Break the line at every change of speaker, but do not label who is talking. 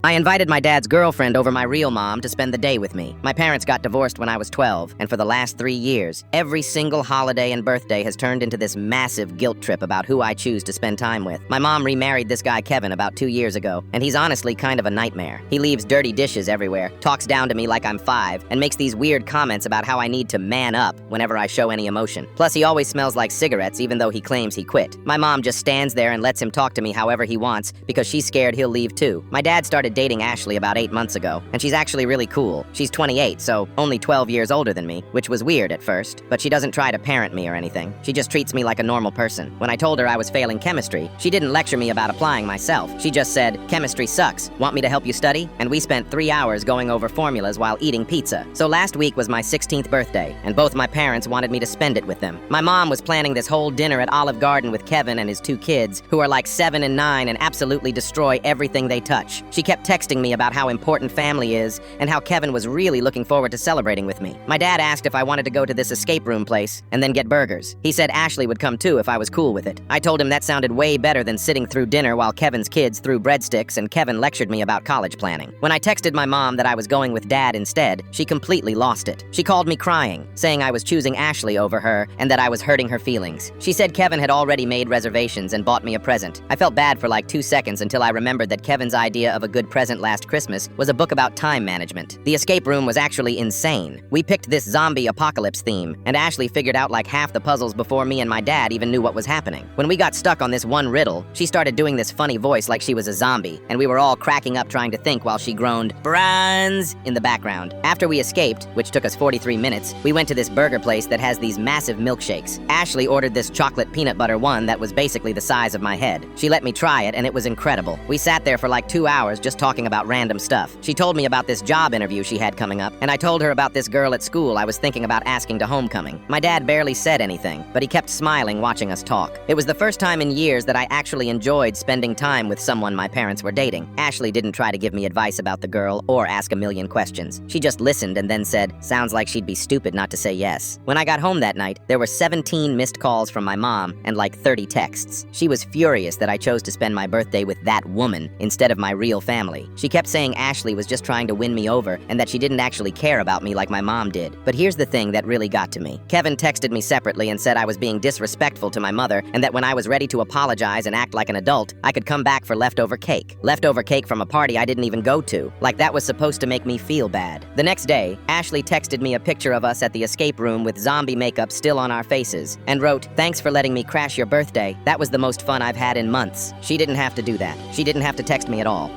I invited my dad's girlfriend over my real mom to spend the day with me. My parents got divorced when I was 12, and for the last 3 years, every single holiday and birthday has turned into this massive guilt trip about who I choose to spend time with. My mom remarried this guy Kevin about 2 years ago, and he's honestly kind of a nightmare. He leaves dirty dishes everywhere, talks down to me like I'm 5, and makes these weird comments about how I need to man up whenever I show any emotion. Plus, he always smells like cigarettes even though he claims he quit. My mom just stands there and lets him talk to me however he wants because she's scared he'll leave too. My dad started dating Ashley about 8 months ago, and she's actually really cool. She's 28, so only 12 years older than me, which was weird at first, but she doesn't try to parent me or anything. She just treats me like a normal person. When I told her I was failing chemistry, she didn't lecture me about applying myself. She just said, "Chemistry sucks. Want me to help you study?" And we spent 3 hours going over formulas while eating pizza. So last week was my 16th birthday, and both my parents wanted me to spend it with them. My mom was planning this whole dinner at Olive Garden with Kevin and his 2 kids, who are like 7 and 9 and absolutely destroy everything they touch. She kept texting me about how important family is and how Kevin was really looking forward to celebrating with me. My dad asked if I wanted to go to this escape room place and then get burgers. He said Ashley would come too if I was cool with it. I told him that sounded way better than sitting through dinner while Kevin's kids threw breadsticks and Kevin lectured me about college planning. When I texted my mom that I was going with Dad instead, she completely lost it. She called me crying, saying I was choosing Ashley over her and that I was hurting her feelings. She said Kevin had already made reservations and bought me a present. I felt bad for like 2 seconds until I remembered that Kevin's idea of a good present last Christmas was a book about time management. The escape room was actually insane. We picked this zombie apocalypse theme, and Ashley figured out like half the puzzles before me and my dad even knew what was happening. When we got stuck on this one riddle, she started doing this funny voice like she was a zombie, and we were all cracking up trying to think while she groaned, "Bronze," in the background. After we escaped, which took us 43 minutes, we went to this burger place that has these massive milkshakes. Ashley ordered this chocolate peanut butter one that was basically the size of my head. She let me try it, and it was incredible. We sat there for like 2 hours just talking about random stuff. She told me about this job interview she had coming up, and I told her about this girl at school I was thinking about asking to homecoming. My dad barely said anything, but he kept smiling watching us talk. It was the first time in years that I actually enjoyed spending time with someone my parents were dating. Ashley didn't try to give me advice about the girl or ask a million questions. She just listened and then said, "Sounds like she'd be stupid not to say yes." When I got home that night, there were 17 missed calls from my mom and like 30 texts. She was furious that I chose to spend my birthday with that woman instead of my real family. She kept saying Ashley was just trying to win me over and that she didn't actually care about me like my mom did. But here's the thing that really got to me. Kevin texted me separately and said I was being disrespectful to my mother and that when I was ready to apologize and act like an adult, I could come back for leftover cake. Leftover cake from a party I didn't even go to. Like that was supposed to make me feel bad. The next day, Ashley texted me a picture of us at the escape room with zombie makeup still on our faces and wrote, "Thanks for letting me crash your birthday. That was the most fun I've had in months." She didn't have to do that. She didn't have to text me at all.